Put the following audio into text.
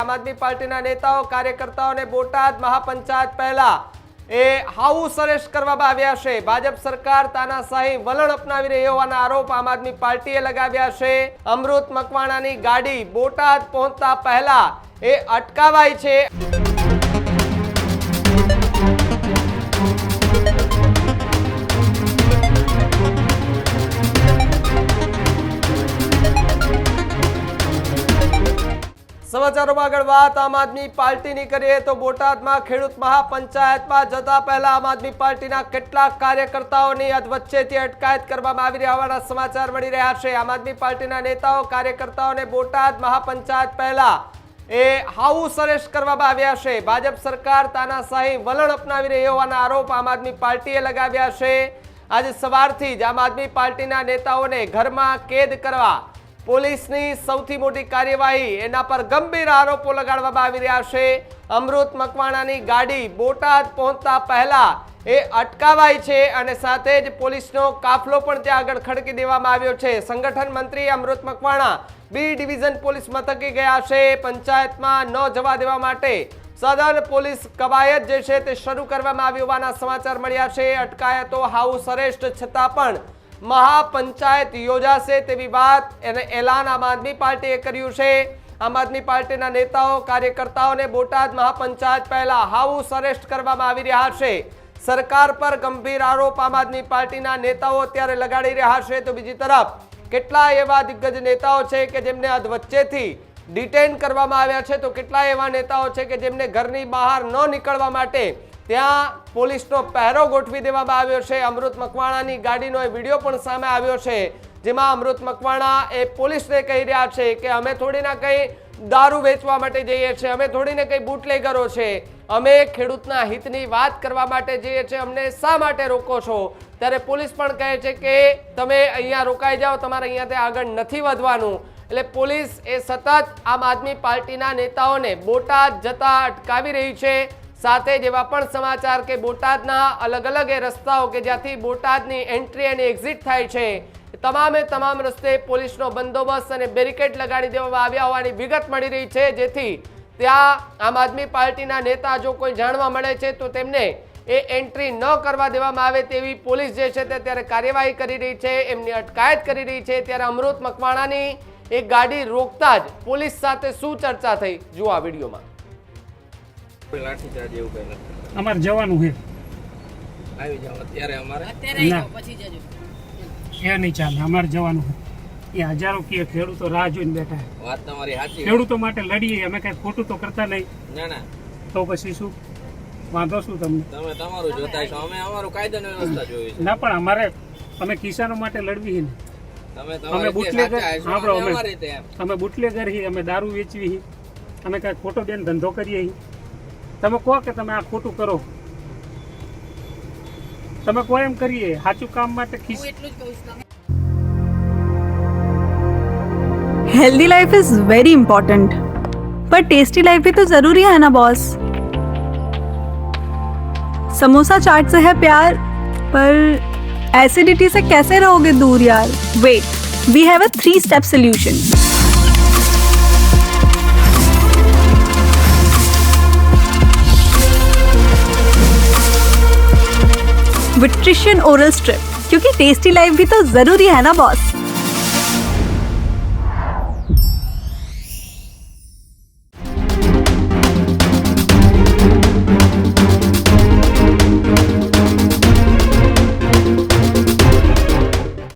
આમ આદમી પાર્ટીના નેતાઓ કાર્યકર્તાઓને બોટાદ મહાપંચાયત પહેલા હાઉસ અરેસ્ટ કરવામાં આવ્યા છે। ભાજપ સરકાર તાનાશાહી વલણ અપનાવી રહી હોવાના આરોપ આમ આદમી પાર્ટીએ લગાવ્યા છે। અમૃત મકવાણાની ગાડી બોટાદ પહોંચતા પહેલા અટકાવાઈ છે। સમાચારોમાં આગળ વાત આમ આદમી પાર્ટીની કરીએ તો બોટાદમાં ખેડૂત મહાપંચાયતમાં જતા પહેલા આમ આદમી પાર્ટીના કેટલાક કાર્યકર્તાઓની વચ્ચેથી અટકાયત કરવામાં આવી રહ્યા હોવાના સમાચાર મળી રહ્યા છે। આમ આદમી પાર્ટીના નેતાઓ કાર્યકર્તાઓને બોટાદ મહાપંચાયત પહેલા હાઉસ અરેસ્ટ કરવામાં આવ્યા છે। ભાજપ સરકાર તાનાશાહી વલણ અપનાવી રહી હોવાના આરોપ આમ આદમી પાર્ટીએ લગાવ્યા છે। આજે સવારથી જ આમ આદમી પાર્ટીના નેતાઓને ઘરમાં કેદ કરવા પોલીસની સૌથી મોટી કાર્યવાહી એના પર ગંભીર આરોપો લગાડવામાં આવી રહ્યા છે। અમૃત મકવાણાની ગાડી બોટાદ પહોંચતા પહેલા અટકાવાઈ છે અને સાથે જ પોલીસનો કાફલો પણ ત્યાં આગળ ખડકી દેવામાં આવ્યો છે। સંગઠન મંત્રી અમૃત મકવાણા બી ડિવિઝન પોલીસ મથકે ગયા છે। પંચાયતમાં ન જવા દેવા માટે સઘન પોલીસ કવાયત જે છે તે શરૂ કરવામાં આવી હોવાના સમાચાર મળ્યા છે। અટકાયતો હાઉસ અરેસ્ટ છતાં પણ મહાપંચાયત યોજાશે તેવી વાત અને એલાન આમ આદમી પાર્ટીએ કર્યું છે। આમ આદમી પાર્ટીના નેતાઓ કાર્યકર્તાઓને બોટાદ મહાપંચાયત પહેલા હાઉસ અરેસ્ટ કરવામાં આવી રહ્યા છે। સરકાર પર ગંભીર આરોપ આમ આદમી પાર્ટીના નેતાઓ અત્યારે લગાડી રહ્યા છે તો બીજી તરફ કેટલાય એવા દિગ્ગજ નેતાઓ છે કે જેમને વચ્ચેથી ડિટેન કરવામાં આવ્યા છે તો કેટલાય એવા નેતાઓ છે કે જેમને ઘરની બહાર ન નીકળવા માટે ત્યાં પોલીસનો પહેરો ગોઠવી દેવામાં આવ્યો છે। અમૃત મકવાણાની ગાડીનો વિડીયો પણ સામે આવ્યો છે જેમાં અમૃત મકવાણા પોલીસને કહી રહ્યા છે કે અમે થોડીના કંઈ દારૂ વેચવા માટે જઈએ છીએ, અમે થોડીને કંઈ બુટલેગરો છે, અમે ખેડૂતના હિતની વાત કરવા માટે જઈએ છીએ, અમને શા માટે રોકો છો? ત્યારે પોલીસ પણ કહે છે કે તમે અહીંયા રોકાઈ જાઓ, તમારે અહીંયાથી આગળ નથી વધવાનું। એટલે પોલીસ સતત આમ આદમી પાર્ટીના નેતાઓને બોટાદ જતા અટકાવી રહી છે। સાથે જ એવા પણ સમાચાર કે બોટાદના અલગ અલગ રસ્તાઓ કે જ્યાંથી બોટાદની એન્ટ્રી અને એક્ઝિટ થાય છે તમામે તમામ રસ્તે પોલીસનો બંદોબસ્ત અને બેરિકેડ લગાડી દેવામાં આવ્યા હોવાની વિગત મળી રહી છે, જેથી ત્યાં આમ આદમી પાર્ટીના નેતા જો કોઈ જાણવા મળે છે તો તેમને એન્ટ્રી ન કરવા દેવામાં આવે તેવી પોલીસ જે છે તે અત્યારે કાર્યવાહી કરી રહી છે, એમની અટકાયત કરી રહી છે। ત્યારે અમૃત મકવાણાની એક ગાડી રોકતા જ પોલીસ સાથે શું ચર્ચા થઈ જુઓ આ વિડીયોમાં। અમારે જવાનું છે, આવી જાવ અત્યારે અમારે પછી જજો, એ નહીં ચાલે, અમારે જવાનું છે। એ હજારો કે ખેડૂતો રાહ જોઈને બેઠા, વાત તમારી સાચી, ખેડૂતો માટે લડીએ, અમે કઈ ખોટું તો કરતા નહીં। ના ના તો પછી શું વાંધો શું તમને? તમે તમારું જોતા છો, અમે અમારું કાયદાની વ્યવસ્થા જોઈ છે। ના પણ અમારે અમે કિસાનો માટે લડવી ને, તમે અમે બુટલેગર, સાંભળો, અમારી રીતે એમ અમે બુટલેગર હી, અમે દારૂ વેચવી, અમે કઈ ખોટો બેન ધંધો કરીએ। તમે કહો કે તમે આ ખોટું કરો, તમે કહો એમ કરીએ, સાચું કામ માટે healthy life is very important, पर टेस्टी लाइफ भी तो जरूरी है ना बॉस। समोसा चाट से है प्यार, पर एसिडिटी से कैसे रहोगे दूर यार? Wait, we have a 3-step solution. विट्रिशियन ओरल स्ट्रिप, क्योंकि टेस्टी लाइफ भी तो जरूरी है ना बॉस।